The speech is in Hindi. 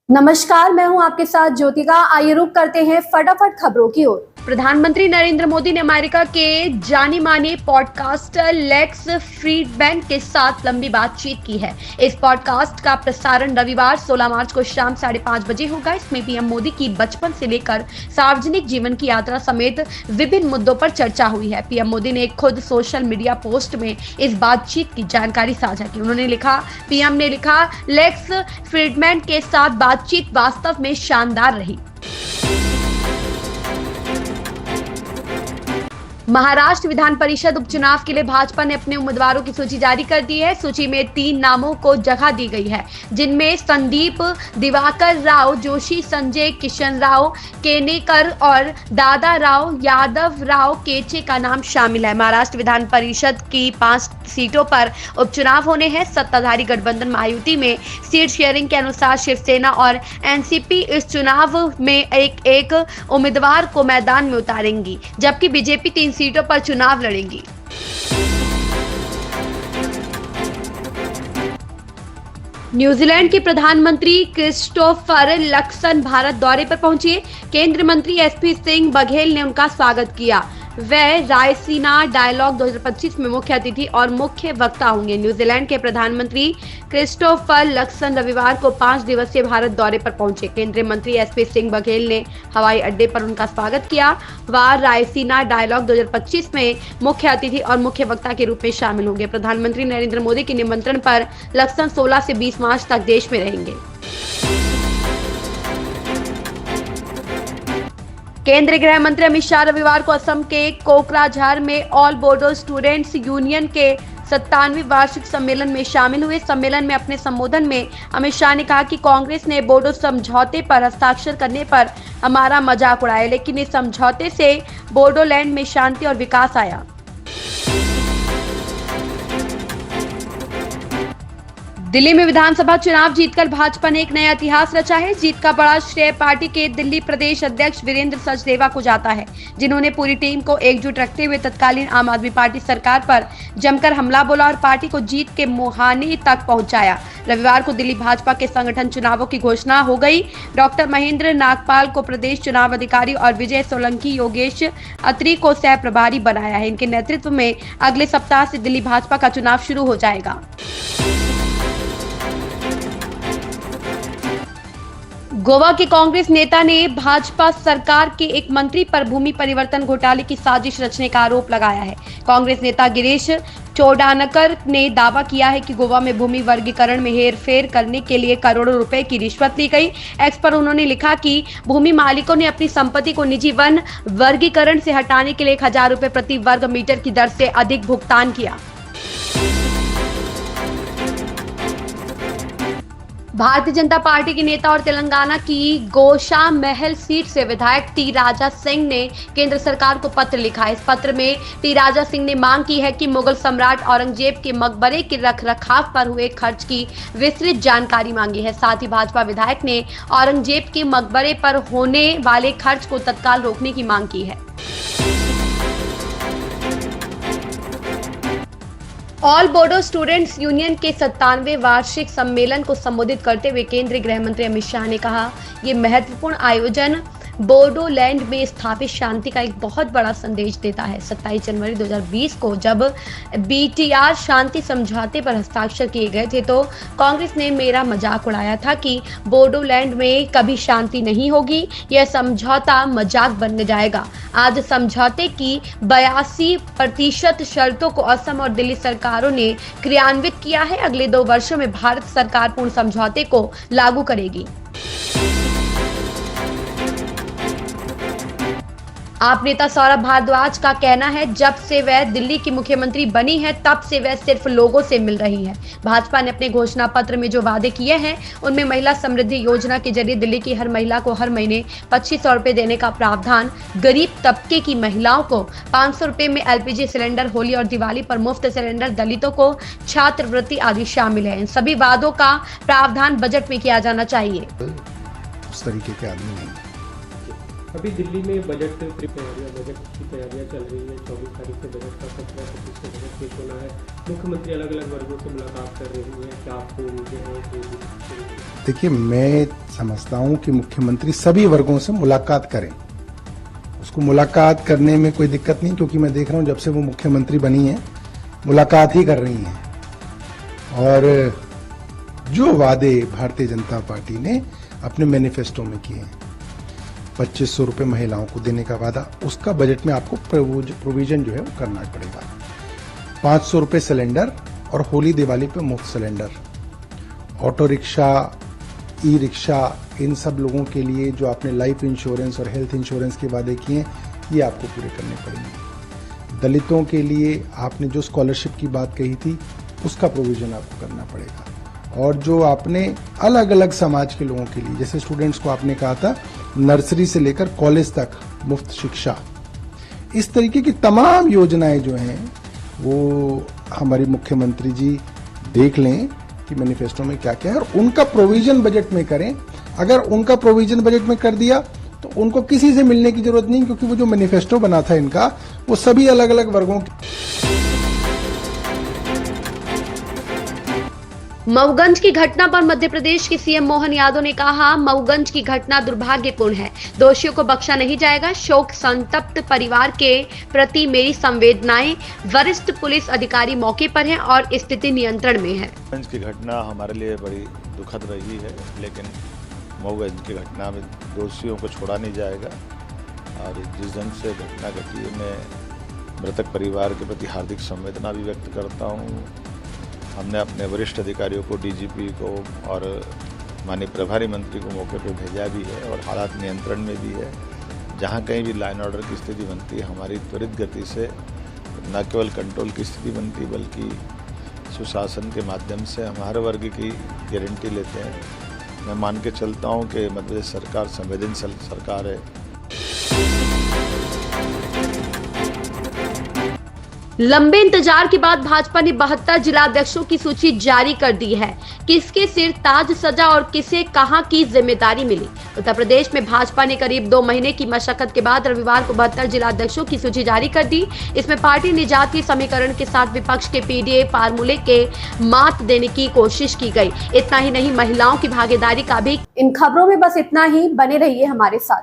नमस्कार, मैं हूं आपके साथ ज्योतिका। आइए रुक करते हैं फटाफट खबरों की ओर। प्रधानमंत्री नरेंद्र मोदी ने अमेरिका के जाने माने पॉडकास्टर लेक्स फ्रीडमैन के साथ लंबी बातचीत की है। इस पॉडकास्ट का प्रसारण रविवार 16 मार्च को शाम 5:30 बजे होगा। इसमें पीएम मोदी की बचपन से लेकर सार्वजनिक जीवन की यात्रा समेत विभिन्न मुद्दों पर चर्चा हुई है। पीएम मोदी ने खुद सोशल मीडिया पोस्ट में इस बातचीत की जानकारी साझा की। पीएम ने लिखा, लेक्स फ्रीडमैन के साथ बातचीत वास्तव में शानदार रही। महाराष्ट्र विधान परिषद उपचुनाव के लिए भाजपा ने अपने उम्मीदवारों की सूची जारी कर दी है। सूची में 3 नामों को जगह दी गई है, जिनमें संदीप दिवाकर राव जोशी, संजय किशन राव केनेकर और दादा राव यादव राव केचे का नाम शामिल है। महाराष्ट्र विधान परिषद की 5 सीटों पर उपचुनाव होने हैं। सत्ताधारी गठबंधन महायुति में सीट शेयरिंग के अनुसार शिवसेना और एनसीपी इस चुनाव में एक उम्मीदवार को मैदान में उतारेंगी, जबकि बीजेपी 3 सीटों पर चुनाव लड़ेंगी। न्यूजीलैंड के प्रधानमंत्री क्रिस्टोफर लक्सन भारत दौरे पर पहुंचे। केंद्रीय मंत्री एसपी सिंह बघेल ने उनका स्वागत किया। वह रायसीना डायलॉग 2025 में मुख्य अतिथि और मुख्य वक्ता होंगे। न्यूजीलैंड के प्रधानमंत्री क्रिस्टोफर लक्सन रविवार को 5 दिवसीय भारत दौरे पर पहुंचे। केंद्रीय मंत्री एसपी सिंह बघेल ने हवाई अड्डे पर उनका स्वागत किया। वह रायसीना डायलॉग 2025 में मुख्य अतिथि और मुख्य वक्ता के रूप में शामिल होंगे। प्रधानमंत्री नरेंद्र मोदी के निमंत्रण पर लक्सन 16 से 20 मार्च तक देश में रहेंगे। केंद्रीय गृह मंत्री अमित शाह रविवार को असम के कोकराझार में ऑल बोडो स्टूडेंट्स यूनियन के 97वें वार्षिक सम्मेलन में शामिल हुए। सम्मेलन में अपने संबोधन में अमित शाह ने कहा कि कांग्रेस ने बोडो समझौते पर हस्ताक्षर करने पर हमारा मजाक उड़ाया, लेकिन इस समझौते से बोडोलैंड में शांति और विकास आया। दिल्ली में विधानसभा चुनाव जीतकर भाजपा ने एक नया इतिहास रचा है। जीत का बड़ा श्रेय पार्टी के दिल्ली प्रदेश अध्यक्ष वीरेंद्र सचदेवा को जाता है, जिन्होंने पूरी टीम को एकजुट रखते हुए तत्कालीन आम आदमी पार्टी सरकार पर जमकर हमला बोला और पार्टी को जीत के मुहाने तक पहुंचाया। रविवार को दिल्ली भाजपा के संगठन चुनावों की घोषणा हो गई। डॉक्टर महेंद्र नागपाल को प्रदेश चुनाव अधिकारी और विजय सोलंकी योगेश अत्री को सह प्रभारी बनाया है। इनके नेतृत्व में अगले सप्ताह से दिल्ली भाजपा का चुनाव शुरू हो जाएगा। गोवा के कांग्रेस नेता ने भाजपा सरकार के एक मंत्री पर भूमि परिवर्तन घोटाले की साजिश रचने का आरोप लगाया है। कांग्रेस नेता गिरीश चोडानकर ने दावा किया है कि गोवा में भूमि वर्गीकरण में हेरफेर करने के लिए करोड़ों रुपए की रिश्वत ली गई। एक्स पर उन्होंने लिखा कि भूमि मालिकों ने अपनी संपत्ति को निजी वन वर्गीकरण से हटाने के लिए 1000 रुपए प्रति वर्ग मीटर की दर से अधिक भुगतान किया। भारतीय जनता पार्टी के नेता और तेलंगाना की गोशा महल सीट से विधायक टी राजा सिंह ने केंद्र सरकार को पत्र लिखा है। इस पत्र में टी राजा सिंह ने मांग की है कि मुगल सम्राट औरंगजेब के मकबरे के रखरखाव पर हुए खर्च की विस्तृत जानकारी मांगी है। साथ ही भाजपा विधायक ने औरंगजेब के मकबरे पर होने वाले खर्च को तत्काल रोकने की मांग की है। ऑल बोडो स्टूडेंट्स यूनियन के 97वें वार्षिक सम्मेलन को संबोधित करते हुए केंद्रीय गृह मंत्री अमित शाह ने कहा, ये महत्वपूर्ण आयोजन बोडोलैंड में स्थापित शांति का एक बहुत बड़ा संदेश देता है। 27 जनवरी 2020 को जब बीटीआर शांति समझौते पर हस्ताक्षर किए गए थे तो कांग्रेस ने मेरा मजाक उड़ाया था कि बोडोलैंड में कभी शांति नहीं होगी, यह समझौता मजाक बन जाएगा। आज समझौते की 82% शर्तों को असम और दिल्ली सरकारों ने क्रियान्वित किया है। अगले 2 वर्षों में भारत सरकार पूर्ण समझौते को लागू करेगी। आप नेता सौरभ भारद्वाज का कहना है, जब से वह दिल्ली की मुख्यमंत्री बनी है तब से वह सिर्फ लोगों से मिल रही है। भाजपा ने अपने घोषणा पत्र में जो वादे किए हैं उनमें महिला समृद्धि योजना के जरिए दिल्ली की हर महिला को हर महीने 2500 रुपए देने का प्रावधान, गरीब तबके की महिलाओं को 500 रुपए में एलपीजी सिलेंडर, होली और दिवाली पर मुफ्त सिलेंडर, दलितों को छात्रवृत्ति आदि शामिल है। इन सभी वादों का प्रावधान बजट में किया जाना चाहिए। उस तरीके के आदमी नहीं। अभी दिल्ली में बजट की तैयारियां चल रही है। 24 तारीख से बजट का 17-25 से बजट पेश होना है। मुख्यमंत्री अलग अलग वर्गों से मुलाकात कर रही है। क्या आपको उम्मीदें हैं? देखिए, मैं समझता हूं कि मुख्यमंत्री सभी वर्गों से मुलाकात करें। उसको मुलाकात करने में कोई दिक्कत नहीं, क्योंकि मैं देख रहा हूं जब से वो मुख्यमंत्री बनी है मुलाकात ही कर रही हैं। और जो वादे भारतीय जनता पार्टी ने अपने मैनिफेस्टो में किए हैं, 2500 रुपये महिलाओं को देने का वादा, उसका बजट में आपको प्रोविजन जो है वो करना पड़ेगा। 500 रुपये सिलेंडर और होली दिवाली पे मुफ्त cylinder. Auto rickshaw, e rickshaw, इन सब लोगों के लिए जो आपने लाइफ इंश्योरेंस और हेल्थ इंश्योरेंस के वादे किए हैं, ये आपको पूरे करने पड़ेंगे। दलितों के लिए आपने जो स्कॉलरशिप की बात कही थी, उसका प्रोविजन आपको करना पड़ेगा। और जो आपने अलग अलग समाज के लोगों के लिए, जैसे स्टूडेंट्स को आपने कहा था नर्सरी से लेकर कॉलेज तक मुफ्त शिक्षा, इस तरीके की तमाम योजनाएं जो हैं वो हमारी मुख्यमंत्री जी देख लें कि मैनिफेस्टो में क्या क्या है और उनका प्रोविजन बजट में करें। अगर उनका प्रोविजन बजट में कर दिया तो उनको किसी से मिलने की जरूरत नहीं, क्योंकि वो जो मैनिफेस्टो बना था इनका, वो सभी अलग अलग वर्गों मऊगंज की घटना पर मध्य प्रदेश के सीएम मोहन यादव ने कहा, मऊगंज की घटना दुर्भाग्यपूर्ण है, दोषियों को बख्शा नहीं जाएगा। शोक संतप्त परिवार के प्रति मेरी संवेदनाएं। वरिष्ठ पुलिस अधिकारी मौके पर हैं और स्थिति नियंत्रण में है। मऊगंज की घटना हमारे लिए बड़ी दुखद रही है, लेकिन मऊगंज की घटना में दोषियों को छोड़ा नहीं जाएगा। और जिस ढंग से घटना घटी है, मैं मृतक परिवार के प्रति हार्दिक संवेदना भी व्यक्त करता हूँ। हमने अपने वरिष्ठ अधिकारियों को, डीजीपी को और माननीय प्रभारी मंत्री को मौके पर भेजा भी है और हालात नियंत्रण में भी है। जहाँ कहीं भी लाइन ऑर्डर की स्थिति बनती है, हमारी त्वरित गति से न केवल कंट्रोल की स्थिति बनती, बल्कि सुशासन के माध्यम से हम हर वर्ग की गारंटी लेते हैं। मैं मान के चलता हूँ कि मध्य प्रदेश सरकार संवेदनशील सरकार है। लंबे इंतजार के बाद भाजपा ने 72 जिलाध्यक्षों की सूची जारी कर दी है। किसके सिर ताज सजा और किसे कहां की जिम्मेदारी मिली। उत्तर प्रदेश में भाजपा ने करीब 2 महीने की मशक्कत के बाद रविवार को 72 जिलाध्यक्षों की सूची जारी कर दी। इसमें पार्टी ने जातीय समीकरण के साथ विपक्ष के पीडीए फार्मूले के मात देने की कोशिश की गई। इतना ही नहीं, महिलाओं की भागीदारी का भी। इन खबरों में बस इतना ही। बने रहिए हमारे साथ।